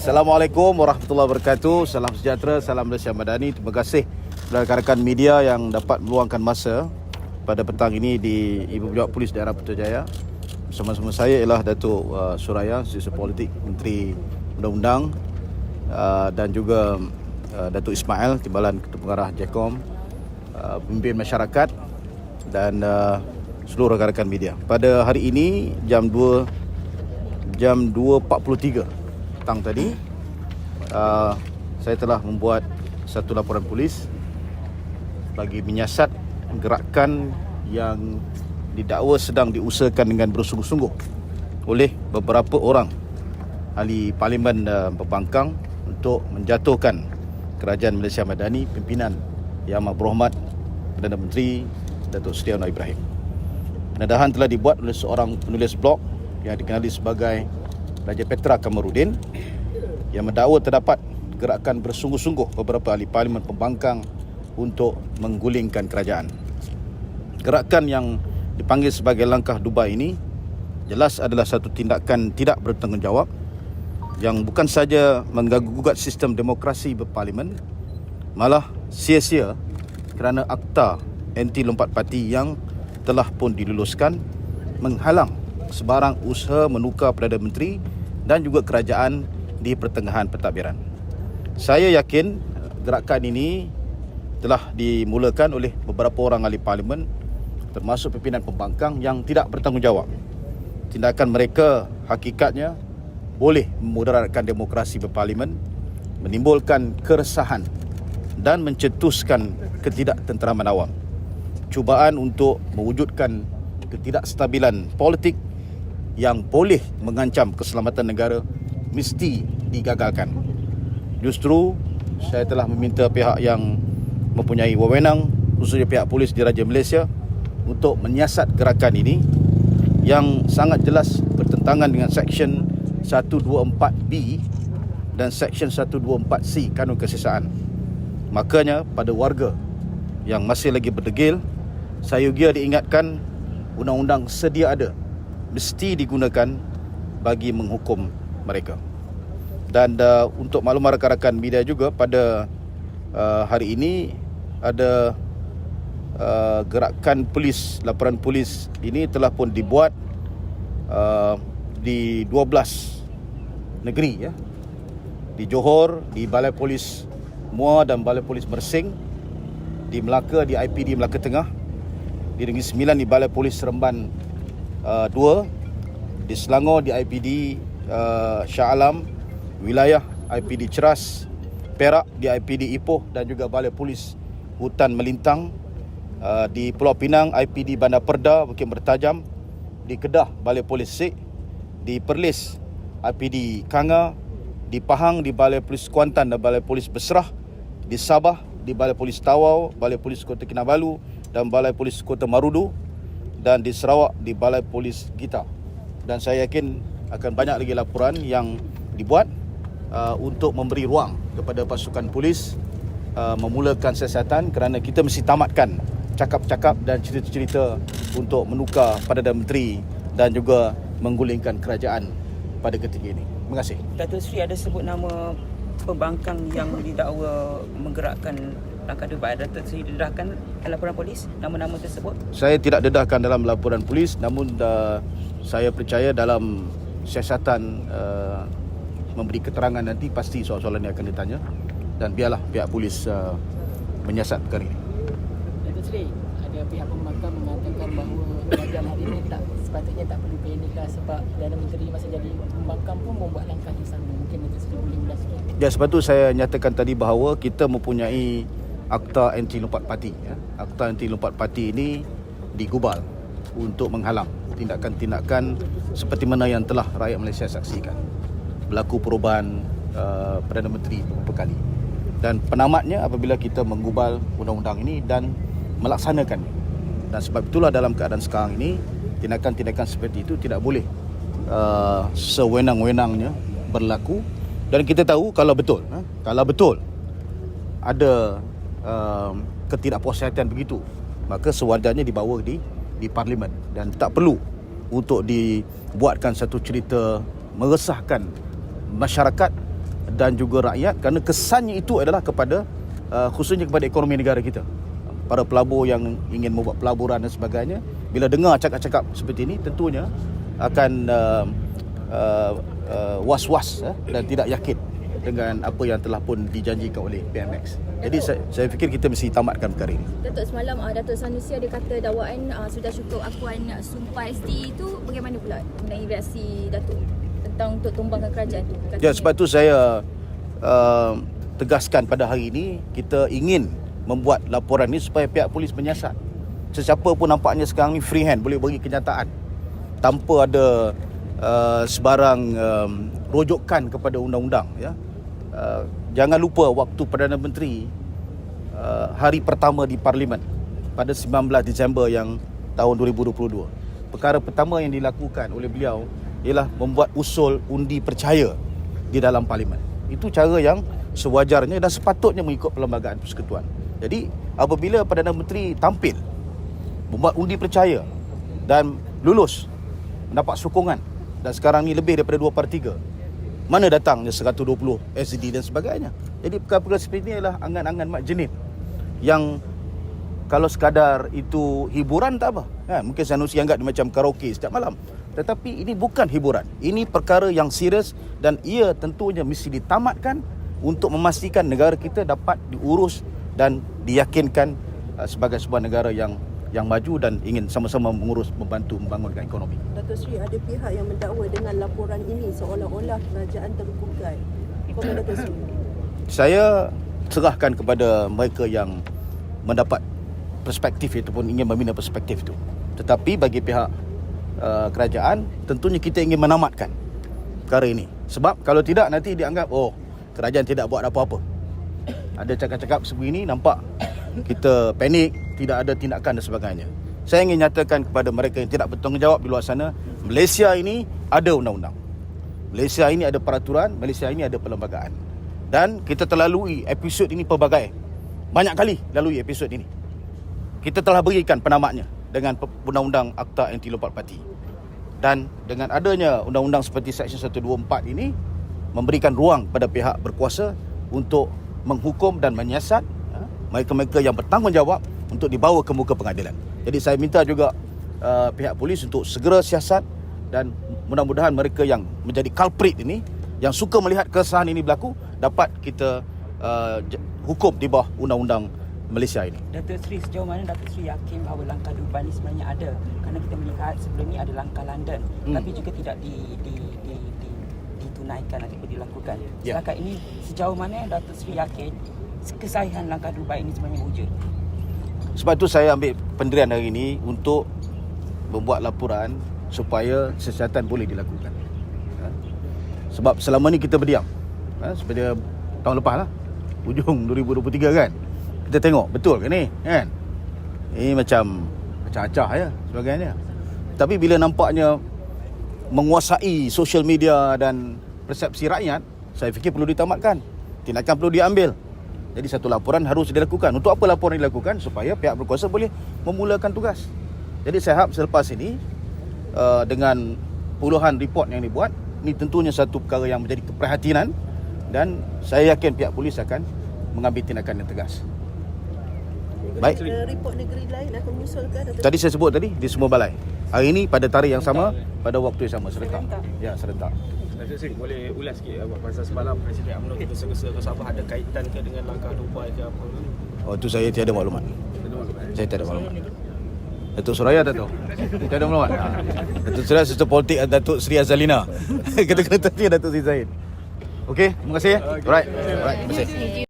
Assalamualaikum warahmatullahi wabarakatuh. Salam sejahtera, salam Malaysia Madani. Terima kasih kepada rakan-rakan media yang dapat meluangkan masa pada petang ini di Ibu Pejabat Polis Daerah Putrajaya. Bersama-sama saya ialah Datuk Suraya, Setiausaha Politik, Menteri Undang-Undang, dan juga Datuk Ismail, Timbalan Ketua Pengarah JECOM, pemimpin masyarakat dan seluruh rakan-rakan media. Pada hari ini jam 2.43 petang tadi, saya telah membuat satu laporan polis bagi menyiasat gerakan yang didakwa sedang diusahakan dengan bersungguh-sungguh oleh beberapa orang ahli Parlimen Pembangkang untuk menjatuhkan Kerajaan Malaysia Madani, pimpinan Yang Amat Berhormat Perdana Menteri Datuk Seri Anwar Ibrahim. Pendedahan telah dibuat oleh seorang penulis blog yang dikenali sebagai Raja Petra Kamarudin yang mendakwa terdapat gerakan bersungguh-sungguh beberapa ahli Parlimen Pembangkang untuk menggulingkan kerajaan. Gerakan yang dipanggil sebagai langkah Dubai ini jelas adalah satu tindakan tidak bertanggungjawab yang bukan saja mengganggu-gugat sistem demokrasi berparlimen, malah sia-sia kerana akta anti lompat parti yang telah pun diluluskan menghalang sebarang usaha menukar Perdana Menteri dan juga kerajaan di pertengahan pentadbiran. Saya yakin gerakan ini telah dimulakan oleh beberapa orang ahli parlimen termasuk pimpinan pembangkang yang tidak bertanggungjawab. Tindakan mereka hakikatnya boleh memudaratkan demokrasi berparlimen, menimbulkan keresahan dan mencetuskan ketidaktenteraman awam. Cubaan untuk mewujudkan ketidakstabilan politik yang boleh mengancam keselamatan negara mesti digagalkan. Justru saya telah meminta pihak yang mempunyai wewenang, khususnya pihak polis di Raja Malaysia, untuk menyiasat gerakan ini yang sangat jelas bertentangan dengan Seksyen 124B dan Seksyen 124C Kanun Kesihatan. Makanya pada warga yang masih lagi berdegil, sayugia diingatkan undang-undang sedia ada mesti digunakan bagi menghukum mereka. Dan untuk makluman rakan-rakan media juga, pada hari ini ada gerakan polis, laporan polis ini telah pun dibuat di 12 negeri, ya. Di Johor, di Balai Polis Muar dan Balai Polis Mersing, di Melaka, di IPD Melaka Tengah, di Negeri Sembilan, di Balai Polis Seremban 2, di Selangor di IPD Shah Alam, wilayah IPD Ceras, Perak di IPD Ipoh dan juga Balai Polis Hutan Melintang, di Pulau Pinang IPD Bandar Perda Bukit Bertajam, di Kedah Balai Polis Sik, di Perlis IPD Kanga, di Pahang di Balai Polis Kuantan dan Balai Polis Besrah, di Sabah di Balai Polis Tawau, Balai Polis Kota Kinabalu dan Balai Polis Kota Marudu, dan di Sarawak di Balai Polis Gita. Dan saya yakin akan banyak lagi laporan yang dibuat untuk memberi ruang kepada pasukan polis memulakan siasatan, kerana kita mesti tamatkan cakap-cakap dan cerita-cerita untuk menukar Perdana Menteri dan juga menggulingkan kerajaan pada ketika ini. Terima kasih. Datuk Seri ada sebut nama pembangkang yang didakwa menggerakkan langkah Dubai. Datuk Seri dedahkan laporan polis nama-nama tersebut? Saya tidak dedahkan dalam laporan polis, namun saya percaya dalam siasatan memberi keterangan nanti pasti soalan-soalan ini akan ditanya, dan biarlah pihak polis menyiasat perkara ini. Datuk Seri, ada pihak pembangkang mengatakan bahawa kerajaan hari ini sepatutnya tak perlu panik lah, sebab Perdana Menteri masa jadi pembangkang pun membuat langkah yang sama. Mungkin Datuk Seri boleh ulas sikit. Ya, sebab itu saya nyatakan tadi bahawa kita mempunyai akta anti lompat parti, ya. Akta anti lompat parti ini digubal untuk menghalang tindakan-tindakan seperti mana yang telah rakyat Malaysia saksikan. Berlaku perubahan Perdana Menteri beberapa kali. Dan penamatnya apabila kita menggubal undang-undang ini dan melaksanakannya. Dan sebab itulah dalam keadaan sekarang ini, tindakan-tindakan seperti itu tidak boleh sewenang-wenangnya berlaku. Dan kita tahu kalau betul ada ketidakpuasan begitu, maka sewajarnya dibawa di parlimen, dan tak perlu untuk dibuatkan satu cerita meresahkan masyarakat dan juga rakyat, kerana kesannya itu adalah kepada khususnya kepada ekonomi negara kita. Para pelabur yang ingin membuat pelaburan dan sebagainya, bila dengar cakap-cakap seperti ini, tentunya akan was-was dan tidak yakin dengan apa yang telah pun dijanjikan oleh PMX. Jadi saya fikir kita mesti tamatkan perkara ini. Datuk, semalam Datuk Sanusi ada kata dakwaan sudah cukup akuan sumpah SD itu, bagaimana pula mengenai reaksi Datuk tentang untuk tumbangkan kerajaan itu? Ya, sebab tu saya tegaskan pada hari ini, kita ingin membuat laporan ini supaya pihak polis menyiasat. Sesiapa pun nampaknya sekarang ni free hand, boleh bagi kenyataan tanpa ada sebarang rojokan kepada undang-undang, ya. Jangan lupa waktu Perdana Menteri hari pertama di Parlimen pada 19 Disember yang tahun 2022, perkara pertama yang dilakukan oleh beliau ialah membuat usul undi percaya di dalam Parlimen. Itu cara yang sewajarnya dan sepatutnya mengikut Perlembagaan Persekutuan. Jadi apabila Perdana Menteri tampil membuat undi percaya dan lulus, mendapat sokongan, dan sekarang ni lebih daripada 2/3, mana datangnya 120 SD dan sebagainya. Jadi perkara-perkara seperti ini adalah angan-angan mak jenit yang kalau sekadar itu hiburan tak apa, kan? Mungkin Sanusi anggap dia macam karaoke setiap malam. Tetapi ini bukan hiburan. Ini perkara yang serius dan ia tentunya mesti ditamatkan untuk memastikan negara kita dapat diurus dan diyakinkan sebagai sebuah negara yang maju dan ingin sama-sama mengurus, membantu membangunkan ekonomi. Datuk Seri, ada pihak yang mendakwa dengan laporan ini seolah-olah kerajaan tergugat. Komen Datuk Seri. Saya serahkan kepada mereka yang mendapat perspektif ataupun ingin membina perspektif itu. Tetapi bagi pihak kerajaan, tentunya kita ingin menamatkan perkara ini. Sebab kalau tidak nanti dianggap kerajaan tidak buat apa-apa. Ada cakap-cakap sebegini, nampak kita panik, tidak ada tindakan dan sebagainya. Saya ingin nyatakan kepada mereka yang tidak bertanggungjawab di luar sana, Malaysia ini ada undang-undang, Malaysia ini ada peraturan, Malaysia ini ada perlembagaan. Dan kita telah lalui episod ini pelbagai, banyak kali lalui episod ini. Kita telah berikan penamatnya dengan undang-undang Akta Anti-Lompat Parti. Dan dengan adanya undang-undang seperti Seksyen 124 ini, memberikan ruang pada pihak berkuasa untuk menghukum dan menyiasat mereka-mereka yang bertanggungjawab untuk dibawa ke muka pengadilan. Jadi saya minta juga pihak polis untuk segera siasat, dan mudah-mudahan mereka yang menjadi culprit ini, yang suka melihat kesalahan ini berlaku, dapat kita hukum di bawah undang-undang Malaysia ini. Datuk Seri, sejauh mana Datuk Seri yakin bahawa langkah Dubai ini sebenarnya ada? Kerana kita melihat sebelum ini ada langkah London, tapi juga tidak ditunaikan ataupun dilakukan. Setakat ini, sejauh mana Datuk Seri yakin kesahihan langkah Dubai ini sebenarnya wujud? Sebab itu saya ambil pendirian hari ini untuk membuat laporan supaya siasatan boleh dilakukan. Sebab selama ni kita berdiam. Seperti tahun lepas lah, hujung 2023 kan, kita tengok betul ke ni, kan? Ini macam acah-acah ya sebagainya. Tapi bila nampaknya menguasai social media dan persepsi rakyat, saya fikir perlu ditamatkan. Tindakan perlu diambil. Jadi satu laporan harus dilakukan. Untuk apa laporan dilakukan? Supaya pihak berkuasa boleh memulakan tugas. Jadi saya harap selepas ini, dengan puluhan report yang dibuat, ini tentunya satu perkara yang menjadi keprihatinan, dan saya yakin pihak polis akan mengambil tindakan yang tegas. Baik. Report negeri lain akan menyusulkan Datuk? Tadi saya sebut tadi, di semua balai. Hari ini pada tarikh yang sama, pada waktu yang sama, serentak. Ya, serentak. Datuk Seri, boleh ulas sikit pasal semalam Presiden UMNO tergesa-gesa ke Sabah, ada kaitan ke dengan langkah Dubai ke apa? Itu saya tiada maklumat. Saya tiada maklumat. Datuk Suraya tak tahu. Saya tiada maklumat. Datuk Suraya serta politik Datuk Seri Azalina. Kata-kata tadi Datuk Seri Zaid. Okey, terima kasih. Alright. Terima kasih.